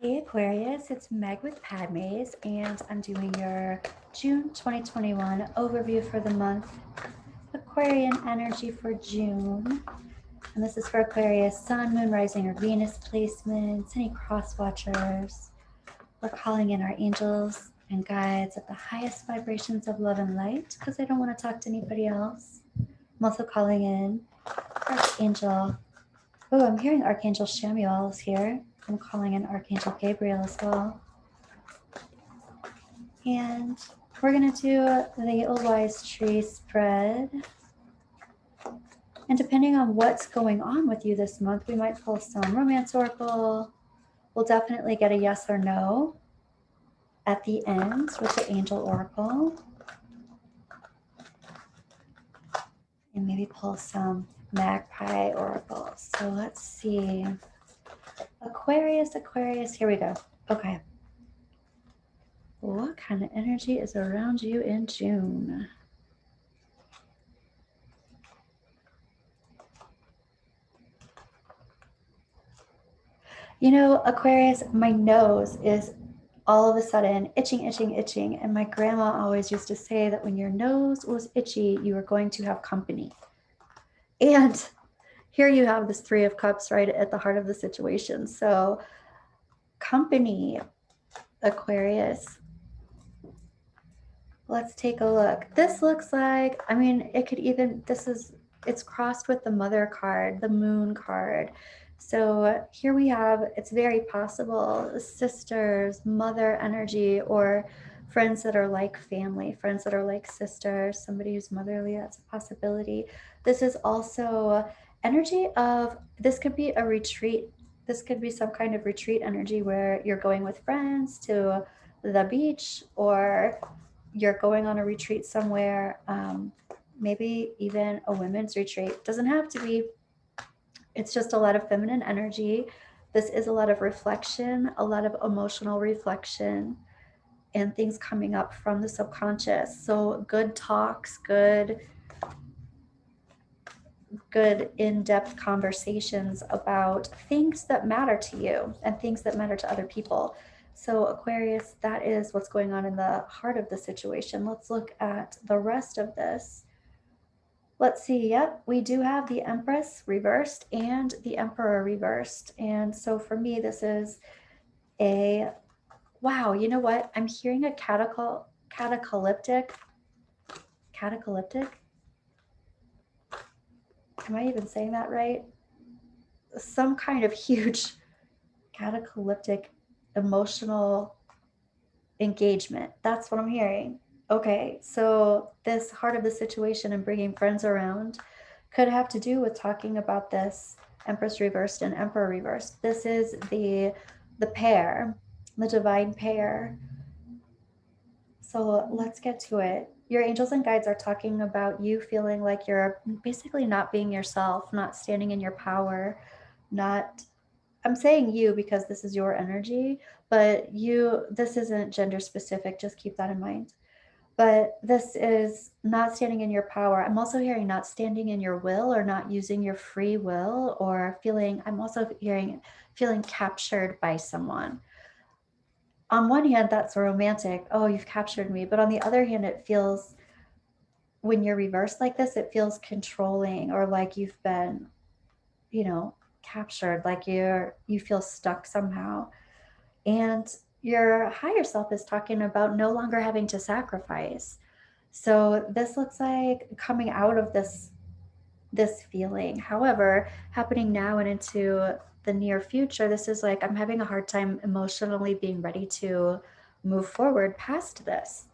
Hey Aquarius, it's Meg with Padmes, and I'm doing your June 2021 overview for the month, Aquarian energy for June. And this is for Aquarius, Sun, Moon, Rising, or Venus placements, any cross watchers. We're calling in our angels and guides at the highest vibrations of love and light because I don't want to talk to anybody else. I'm also calling in Archangel. Oh, I'm hearing Archangel Shamuel is here. I'm calling in Archangel Gabriel as well. And we're going to do the Old Wise Tree spread. And depending on what's going on with you this month, we might pull some romance oracle. We'll definitely get a yes or no at the end with the angel oracle. And maybe pull some magpie oracles. So let's see. Aquarius, Aquarius, here we go. Okay. What kind of energy is around you in June? You know, Aquarius, my nose is all of a sudden itching, itching, itching. And my grandma always used to say that when your nose was itchy, you were going to have company. And here you have this Three of Cups right at the heart of the situation. So, company, Aquarius. Let's take a look. This looks like, I mean, it could even, it's crossed with the Mother card, the Moon card. So here we have, it's very possible, sisters, mother energy, or friends that are like family, friends that are like sisters, somebody who's motherly, that's a possibility. This is also energy of, this could be a retreat. This could be some kind of retreat energy where you're going with friends to the beach, or you're going on a retreat somewhere, maybe even a women's retreat. Doesn't have to be. It's just a lot of feminine energy. This is a lot of reflection, a lot of emotional reflection, and things coming up from the subconscious. So good talks, good in-depth conversations about things that matter to you and things that matter to other people. So Aquarius, that is what's going on in the heart of the situation. Let's look at the rest of this. Let's see. Yep, we do have the Empress reversed and the Emperor reversed. And so for me, this is a, wow, you know what? I'm hearing a cataclysmic. Am I even saying that right? Some kind of huge cataclysmic emotional engagement. That's what I'm hearing. Okay, so this heart of the situation and bringing friends around could have to do with talking about this Empress reversed and Emperor reversed. This is the pair, the divine pair. So let's get to it. Your angels and guides are talking about you feeling like you're basically not being yourself, not standing in your power, not, I'm saying you because this is your energy, but this isn't gender specific, just keep that in mind. But this is not standing in your power. I'm also hearing not standing in your will or not using your free will, or I'm also hearing feeling captured by someone. On one hand, that's romantic. Oh, you've captured me. But on the other hand, it feels, when you're reversed like this, it feels controlling, or like you've been, captured, like you feel stuck somehow. And your higher self is talking about no longer having to sacrifice. So this looks like coming out of this feeling. However, happening now and into the near future, this is like, I'm having a hard time emotionally being ready to move forward past this.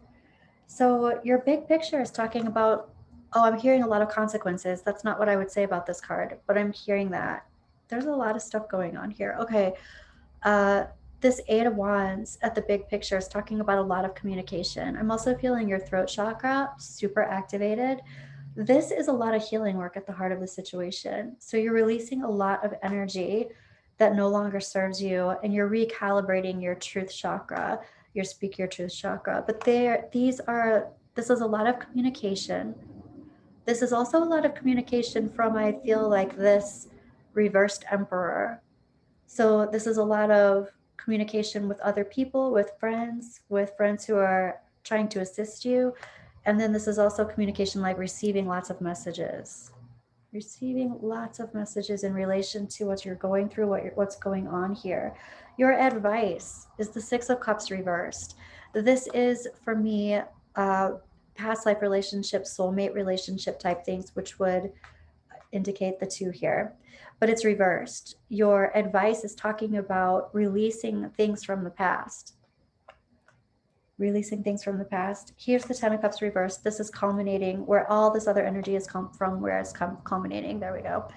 So your big picture is talking about, oh, I'm hearing a lot of consequences. That's not what I would say about this card, but I'm hearing that there's a lot of stuff going on here. Okay. This Eight of Wands at the big picture is talking about a lot of communication. I'm also feeling your throat chakra super activated. This is a lot of healing work at the heart of the situation. So you're releasing a lot of energy that no longer serves you, and you're recalibrating your truth chakra, your speak your truth chakra. But this is a lot of communication. This is also a lot of communication from, I feel like, this reversed emperor. So this is a lot of communication with other people, with friends who are trying to assist you. And then this is also communication like receiving lots of messages. Receiving lots of messages in relation to what you're going through, what's going on here. Your advice is the Six of Cups reversed. This is, for me, past life relationship, soulmate relationship type things, which would indicate the two here, but it's reversed. Your advice is talking about releasing things from the past. Releasing things from the past. Here's the Ten of Cups reversed. This is culminating where all this other energy has come from, where it's culminating. There we go.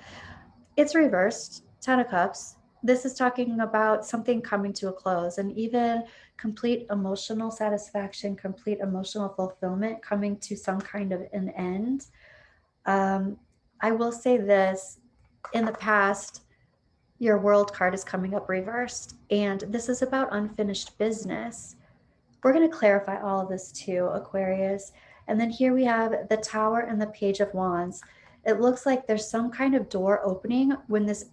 It's reversed. Ten of Cups. This is talking about something coming to a close, and even complete emotional satisfaction, complete emotional fulfillment coming to some kind of an end. I will say this, in the past, your World card is coming up reversed, and this is about unfinished business. We're going to clarify all of this too, Aquarius. And then here we have the Tower and the Page of Wands. It looks like there's some kind of door opening when this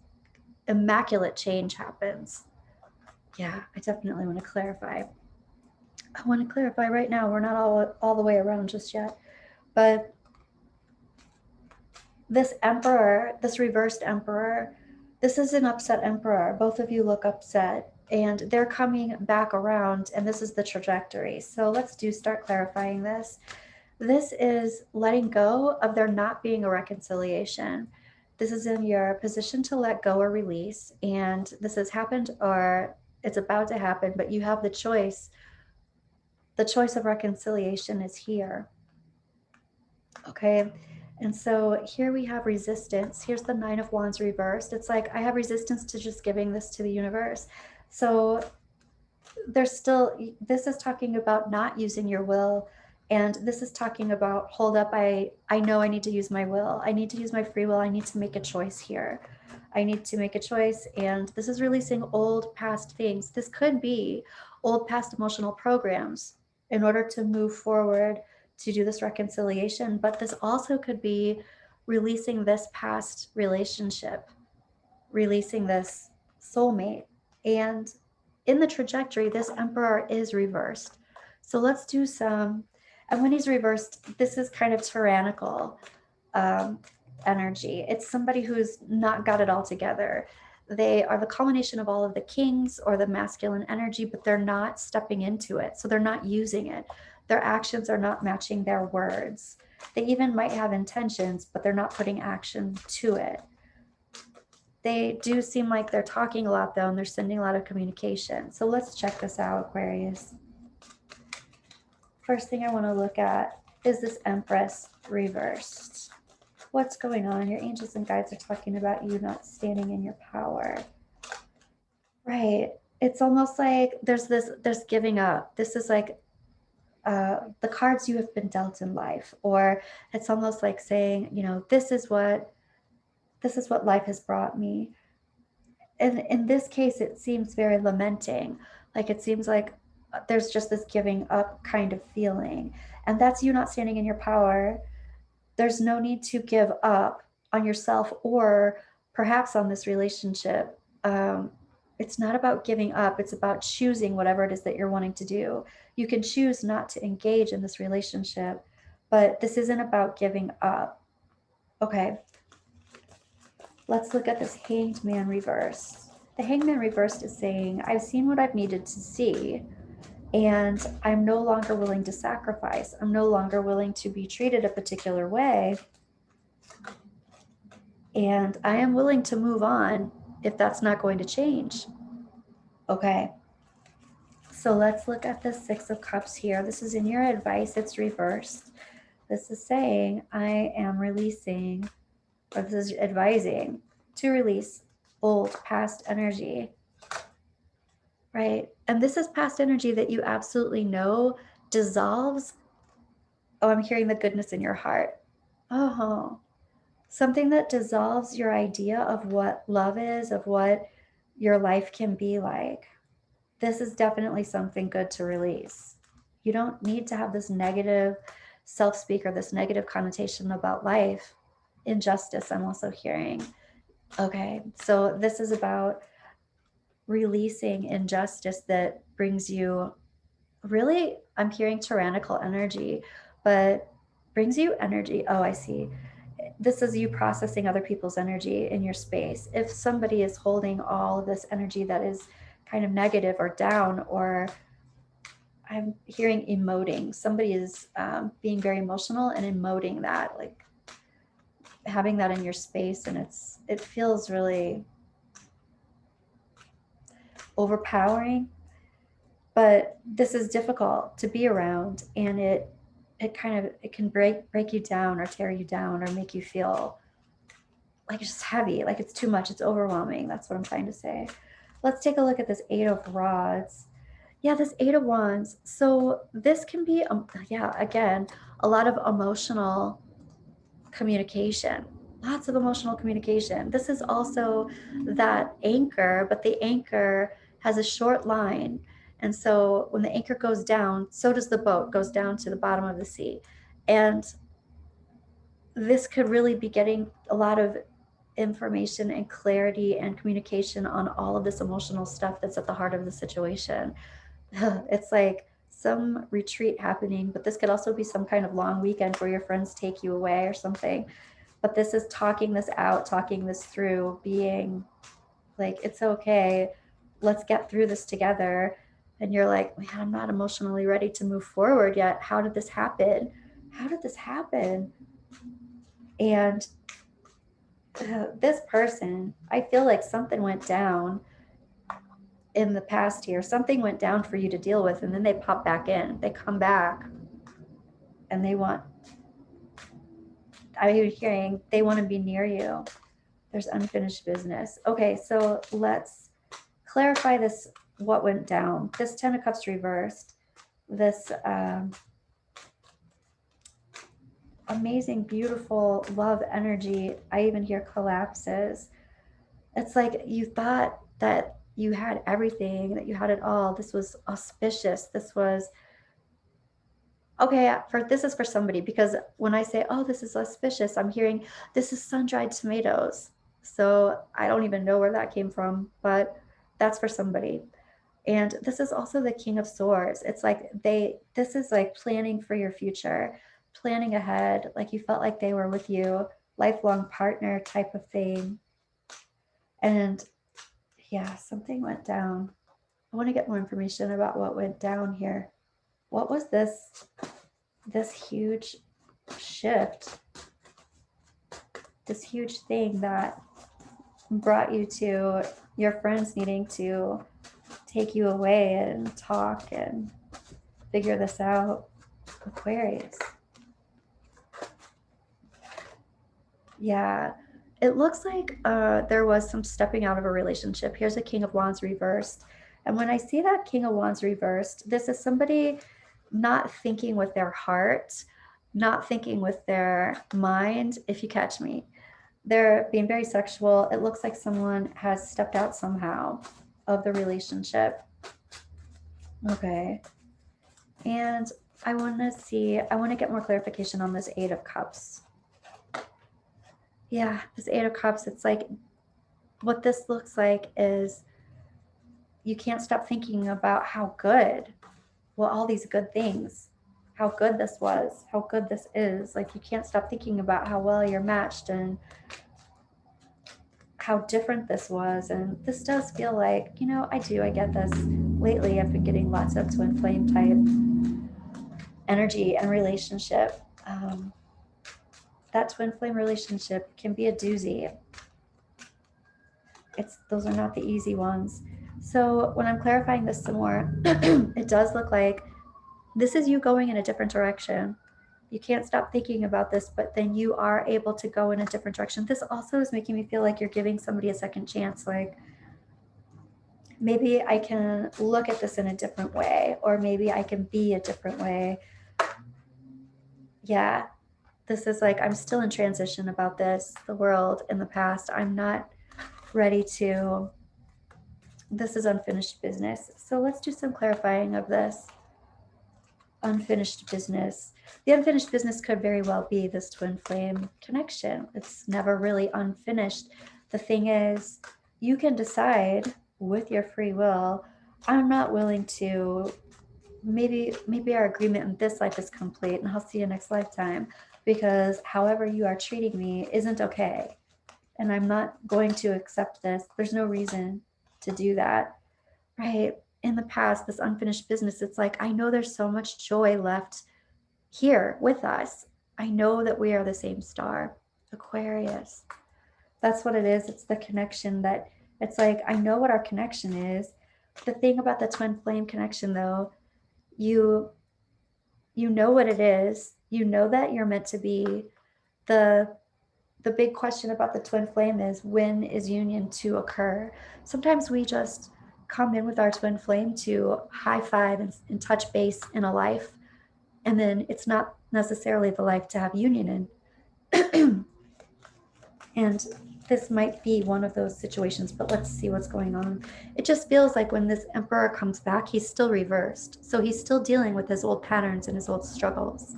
immaculate change happens. Yeah, I definitely want to clarify. I want to clarify right now. We're not all the way around just yet. But this Emperor, this reversed Emperor, this is an upset Emperor. Both of you look upset, and they're coming back around, and this is the trajectory. So let's start clarifying this. This is letting go of there not being a reconciliation. This is in your position to let go or release, and this has happened or it's about to happen, but you have the choice. The choice of reconciliation is here. Okay. And so here we have resistance. Here's the Nine of Wands reversed. It's like, I have resistance to just giving this to the universe. So there's still, this is talking about not using your will. And this is talking about, hold up, I know I need to use my will. I need to use my free will. I need to make a choice here. I need to make a choice. And this is releasing old past things. This could be old past emotional programs in order to move forward to do this reconciliation. But this also could be releasing this past relationship, releasing this soulmate. And in the trajectory, this Emperor is reversed. So let's do some, and when he's reversed, this is kind of tyrannical energy. It's somebody who's not got it all together. They are the culmination of all of the kings or the masculine energy, but they're not stepping into it. So they're not using it. Their actions are not matching their words. They even might have intentions, but they're not putting action to it. They do seem like they're talking a lot, though, and they're sending a lot of communication. So let's check this out, Aquarius. First thing I want to look at is this Empress reversed. What's going on? Your angels and guides are talking about you not standing in your power. Right. It's almost like there's giving up. This is like the cards you have been dealt in life, or it's almost like saying, you know, this is what life has brought me. And in this case, it seems very lamenting. Like it seems like there's just this giving up kind of feeling, and that's you not standing in your power. There's no need to give up on yourself or perhaps on this relationship. It's not about giving up. It's about choosing whatever it is that you're wanting to do. You can choose not to engage in this relationship, but this isn't about giving up. Okay. Let's look at this Hanged Man reversed. The Hanged Man reversed is saying, I've seen what I've needed to see, and I'm no longer willing to sacrifice. I'm no longer willing to be treated a particular way. And I am willing to move on if that's not going to change. Okay. So let's look at the Six of Cups here. This is in your advice. It's reversed. This is saying, I am releasing, or this is advising to release old past energy. Right? And this is past energy that you absolutely know dissolves. Oh, I'm hearing the goodness in your heart. Oh, something that dissolves your idea of what love is, of what your life can be like. This is definitely something good to release. You don't need to have this negative self-speak or this negative connotation about life. Injustice, I'm also hearing. Okay, so this is about releasing injustice that brings you, really, I'm hearing tyrannical energy, but brings you energy. Oh, I see. This is you processing other people's energy in your space. If somebody is holding all of this energy that is kind of negative or down, or I'm hearing emoting, somebody is being very emotional and emoting that, like having that in your space, and it feels really overpowering. But this is difficult to be around, and it kind of, it can break you down or tear you down or make you feel like it's just heavy, like it's too much, it's overwhelming. That's what I'm trying to say. Let's take a look at this Eight of Rods. Yeah, this Eight of Wands. So this can be, yeah, again, a lot of emotional communication, lots of emotional communication. This is also that anchor, but the anchor has a short line. And so when the anchor goes down, so does the boat, goes down to the bottom of the sea. And this could really be getting a lot of information and clarity and communication on all of this emotional stuff that's at the heart of the situation. It's like some retreat happening, but this could also be some kind of long weekend where your friends take you away or something. But this is talking this out, talking this through, being like, it's okay, let's get through this together. And you're like, man, I'm not emotionally ready to move forward yet. How did this happen? How did this happen? And this person, I feel like something went down in the past year. Something went down for you to deal with, and then they pop back in. They come back and they want, I'm hearing they want to be near you. There's unfinished business. Okay, so let's clarify this, what went down. This Ten of Cups reversed, this amazing, beautiful love energy. I even hear collapses. It's like you thought that you had everything, that you had it all. This was auspicious. This was okay. This is for somebody, because when I say, oh, this is auspicious, I'm hearing this is sun-dried tomatoes. So I don't even know where that came from, but that's for somebody. And this is also the King of Swords. It's like this is like planning for your future, planning ahead. Like you felt like they were with you, lifelong partner type of thing. And yeah, something went down. I want to get more information about what went down here. What was this huge shift, this huge thing that brought you to your friends needing to take you away and talk and figure this out? Aquarius. Yeah, it looks like there was some stepping out of a relationship. Here's a King of Wands reversed. And when I see that King of Wands reversed, this is somebody not thinking with their heart, not thinking with their mind, if you catch me. They're being very sexual. It looks like someone has stepped out somehow of the relationship. Okay. And I want to get more clarification on this Eight of Cups. Yeah, this Eight of Cups, it's like what this looks like is you can't stop thinking about how good, well, all these good things, how good this was, how good this is. Like you can't stop thinking about how well you're matched and how different this was. And this does feel like, I get this. Lately, I've been getting lots of twin flame type energy and relationship. That twin flame relationship can be a doozy. Those are not the easy ones. So when I'm clarifying this some more, it does look like this is you going in a different direction. You can't stop thinking about this, but then you are able to go in a different direction. This also is making me feel like you're giving somebody a second chance. Like maybe I can look at this in a different way, or maybe I can be a different way. Yeah, this is like, I'm still in transition about this, the world in the past. I'm not ready to, this is unfinished business. So let's do some clarifying of this unfinished business. The unfinished business could very well be this twin flame connection. It's never really unfinished. The thing is, you can decide with your free will, I'm not willing to, maybe our agreement in this life is complete and I'll see you next lifetime, because however you are treating me isn't okay. And I'm not going to accept this. There's no reason to do that. Right? In the past, this unfinished business, it's like, I know there's so much joy left here with us. I know that we are the same star. Aquarius. That's what it is. It's the connection that, it's like, I know what our connection is. The thing about the twin flame connection, though, you know what it is. You know that you're meant to be. The big question about the twin flame is, when is union to occur? Sometimes we just come in with our twin flame to high five and touch base in a life, and then it's not necessarily the life to have union in. And this might be one of those situations, but let's see what's going on. It just feels like when this emperor comes back, he's still reversed. So he's still dealing with his old patterns and his old struggles,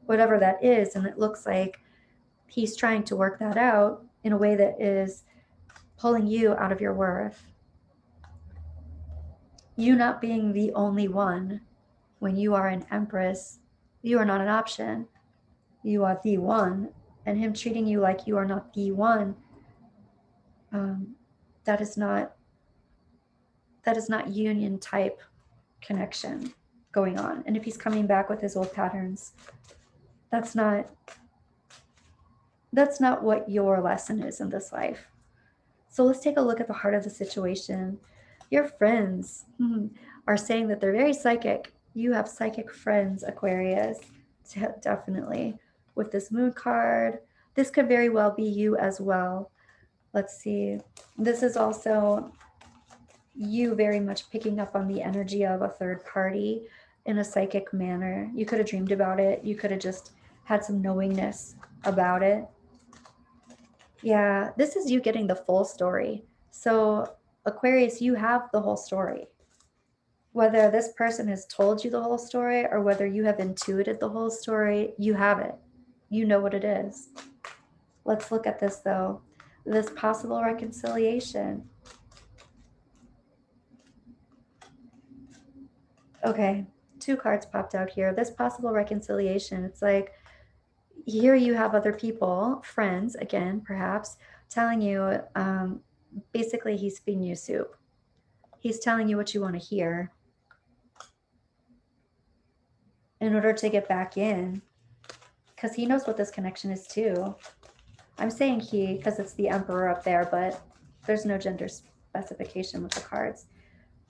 whatever that is. And it looks like he's trying to work that out in a way that is pulling you out of your worth. You not being the only one when you are an empress, you are not an option. You are the one. And him treating you like you are not the one, that is not union type connection going on. And if he's coming back with his old patterns, that's not what your lesson is in this life. So let's take a look at the heart of the situation. Your friends are saying that they're very psychic. You have psychic friends, Aquarius, definitely. With this moon card, this could very well be you as well. Let's see. This is also you very much picking up on the energy of a third party in a psychic manner. You could have dreamed about it. You could have just had some knowingness about it. Yeah, this is you getting the full story. So, Aquarius, you have the whole story. Whether this person has told you the whole story or whether you have intuited the whole story, you have it. You know what it is. Let's look at this, though. This possible reconciliation. Okay, 2 cards popped out here. This possible reconciliation, it's like, here you have other people, friends, again, perhaps, telling you, basically, he's feeding you soup. He's telling you what you want to hear in order to get back in, because he knows what this connection is too. I'm saying he because it's the emperor up there, but there's no gender specification with the cards.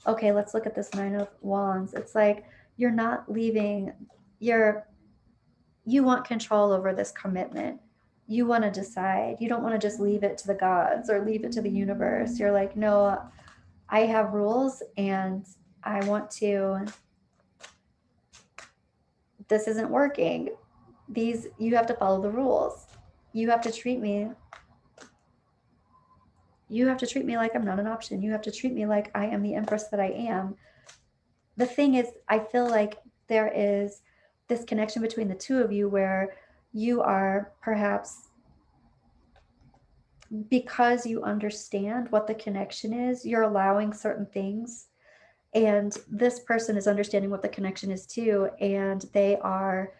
Okay, let's look at this 9 of Wands. It's like, you're not leaving. You want control over this commitment. You want to decide. You don't want to just leave it to the gods or leave it to the universe. You're like, no, I have rules and I want to, this isn't working. You have to follow the rules. You have to treat me like I'm not an option. You have to treat me like I am the empress that I am. The thing is, I feel like there is this connection between the two of you where you are perhaps, because you understand what the connection is, you're allowing certain things. And this person is understanding what the connection is too. And they are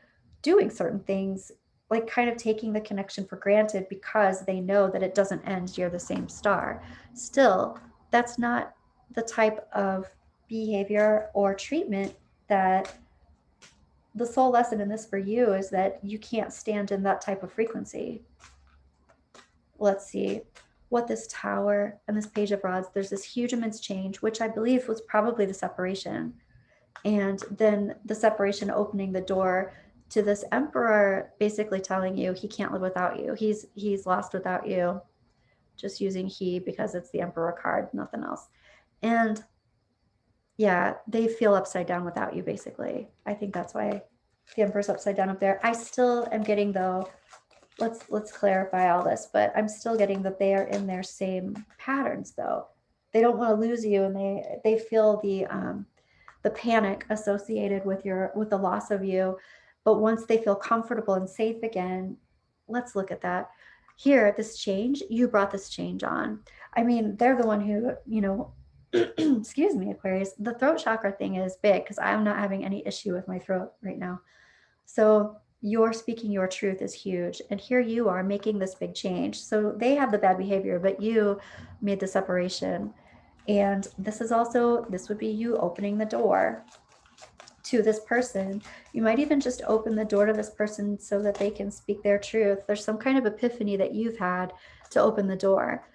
doing certain things, like kind of taking the connection for granted because they know that it doesn't end, you're the same star. Still, that's not the type of behavior or treatment that, the sole lesson in this for you is that you can't stand in that type of frequency. Let's see what this Tower and this Page of Rods, there's this huge immense change, which I believe was probably the separation. And then the separation opening the door to this Emperor basically telling you he can't live without you. He's lost without you. Just using he because it's the Emperor card, nothing else. And yeah, they feel upside down without you, basically. I think that's why the Emperor's upside down up there. I still am getting, though, let's clarify all this, but I'm still getting that they are in their same patterns, though. They don't want to lose you, and they feel the panic associated with the loss of you. But once they feel comfortable and safe again, let's look at that. Here, this change, you brought this change on. I mean, they're the one who, excuse me, Aquarius, the throat chakra thing is big because I'm not having any issue with my throat right now. So you're speaking your truth is huge. And here you are making this big change. So they have the bad behavior, but you made the separation. And this is also, this would be you opening the door to this person. You might even just open the door to this person so that they can speak their truth. There's some kind of epiphany that you've had to open the door.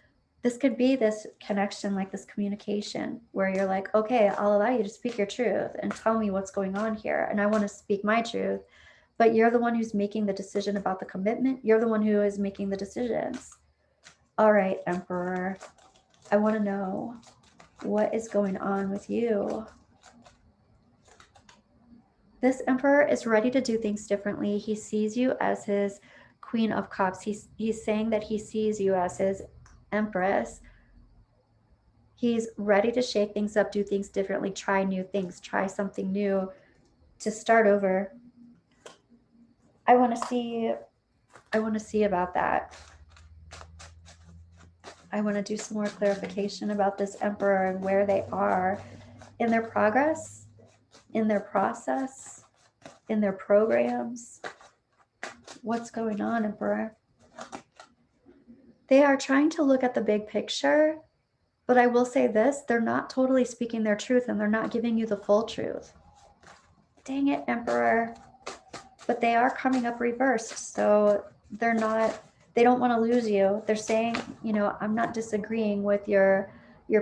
This could be this connection, like this communication where you're like, okay, I'll allow you to speak your truth and tell me what's going on here. And I want to speak my truth, but you're the one who's making the decision about the commitment. You're the one who is making the decisions. All right, Emperor, I want to know what is going on with you. This Emperor is ready to do things differently. He sees you as his Queen of Cups. He's saying that he sees you as his Empress. He's ready to shake things up, do things differently, try new things, try something new, to start over. I want to see about that. I want to do some more clarification about this Emperor and where they are in their progress, in their process, in their programs. What's going on, Emperor? They are trying to look at the big picture, but I will say this, they're not totally speaking their truth and they're not giving you the full truth. Dang it, Emperor. But they are coming up reversed, so they don't want to lose you. They're saying, you know, I'm not disagreeing with your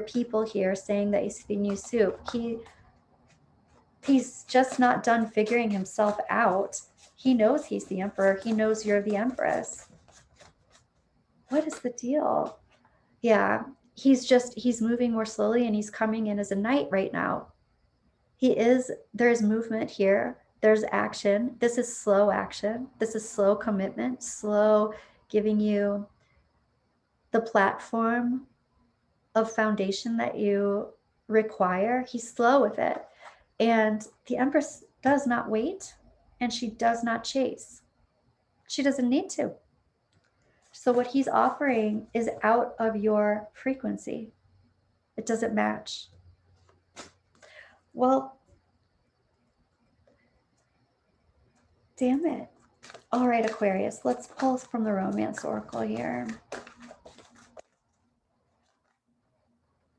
people here saying that he's feeding you soup. He's just not done figuring himself out. He knows he's the Emperor. He knows you're the Empress. What is the deal? Yeah, he's moving more slowly and he's coming in as a knight right now. There's movement here. There's action. This is slow action. This is slow commitment, slow giving you the platform of foundation that you require. He's slow with it. And the Empress does not wait and she does not chase. She doesn't need to. So what he's offering is out of your frequency. It doesn't match. Well, damn it. All right, Aquarius, let's pull from the romance oracle here.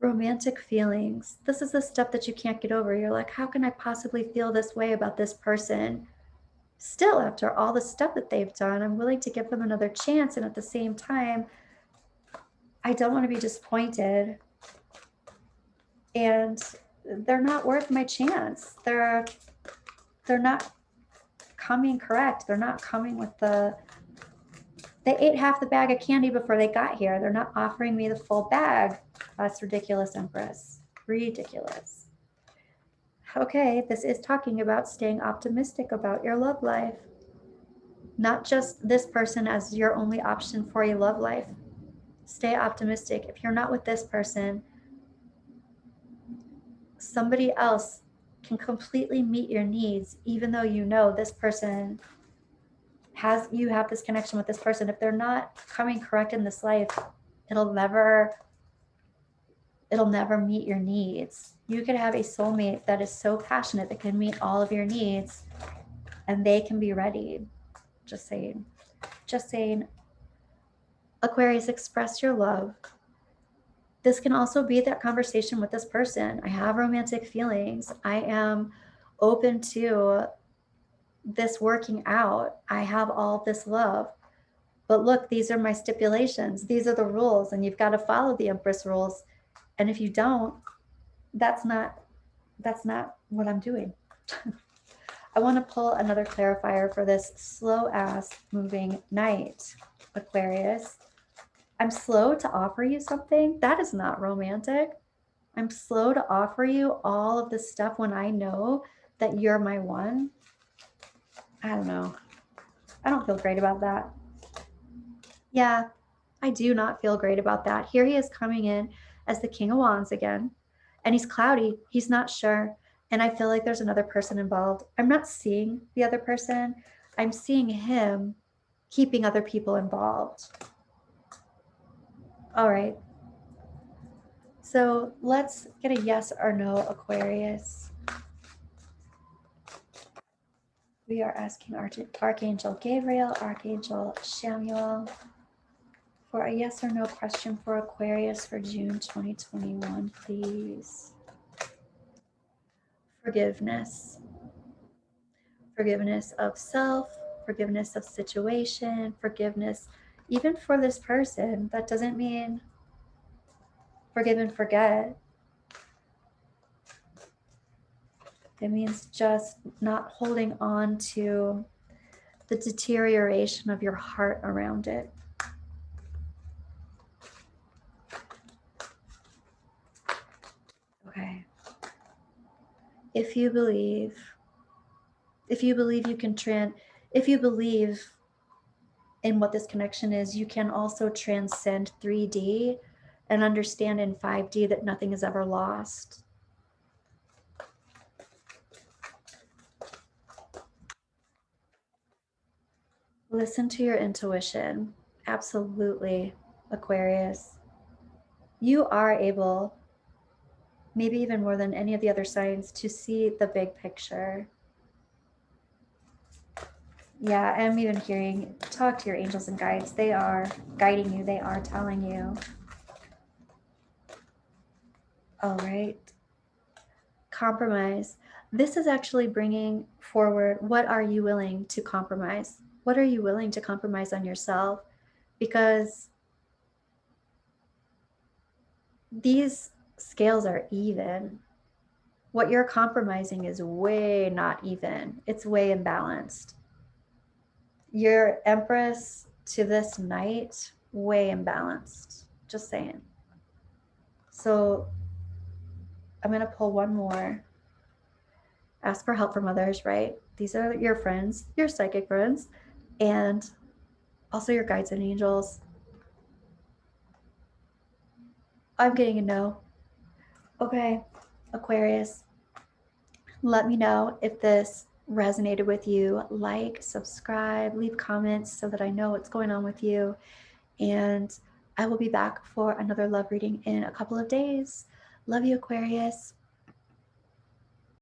Romantic feelings. This is the stuff that you can't get over. You're like, how can I possibly feel this way about this person? Still, after all the stuff that they've done, I'm willing to give them another chance. And at the same time, I don't want to be disappointed. And they're not worth my chance. They're not coming correct. They're not coming with they ate half the bag of candy before they got here. They're not offering me the full bag. That's ridiculous, Empress. Ridiculous. Okay, this is talking about staying optimistic about your love life. Not just this person as your only option for a love life. Stay optimistic. If you're not with this person, somebody else can completely meet your needs, even though you know this person you have this connection with this person. If they're not coming correct in this life, it'll never meet your needs. You could have a soulmate that is so passionate that can meet all of your needs and they can be ready. Just saying. Aquarius, express your love. This can also be that conversation with this person. I have romantic feelings. I am open to this working out. I have all this love. But look, these are my stipulations. These are the rules, and you've got to follow the Empress rules. And if you don't, that's not what I'm doing. I want to pull another clarifier for this slow ass moving knight, Aquarius. I'm slow to offer you something. That is not romantic. I'm slow to offer you all of this stuff when I know that you're my one. I don't know. I don't feel great about that. Yeah, I do not feel great about that. Here he is coming in as the King of Wands again, and he's cloudy. He's not sure. And I feel like there's another person involved. I'm not seeing the other person. I'm seeing him keeping other people involved. All right. So let's get a yes or no, Aquarius. We are asking Archangel Gabriel, Archangel Samuel for a yes or no question for Aquarius for June 2021, please. Forgiveness. Forgiveness of self, forgiveness of situation, forgiveness even for this person. That doesn't mean forgive and forget. It means just not holding on to the deterioration of your heart around it. Okay. If you believe you can if you believe in what this connection is, you can also transcend 3D and understand in 5D that nothing is ever lost. Listen to your intuition. Absolutely, Aquarius. You are able, maybe even more than any of the other signs, to see the big picture. Yeah, I'm even hearing, talk to your angels and guides. They are guiding you, they are telling you. All right. Compromise. This is actually bringing forward, what are you willing to compromise? What are you willing to compromise on yourself? Because these scales are even. What you're compromising is way not even. It's way imbalanced. Your Empress to this Knight, way imbalanced. Just saying. So I'm going to pull one more. Ask for help from others, right? These are your friends, your psychic friends, and also your guides and angels. I'm getting a no. Okay, Aquarius, let me know if this resonated with you. Like, subscribe, leave comments so that I know what's going on with you. And I will be back for another love reading in a couple of days. Love you, Aquarius.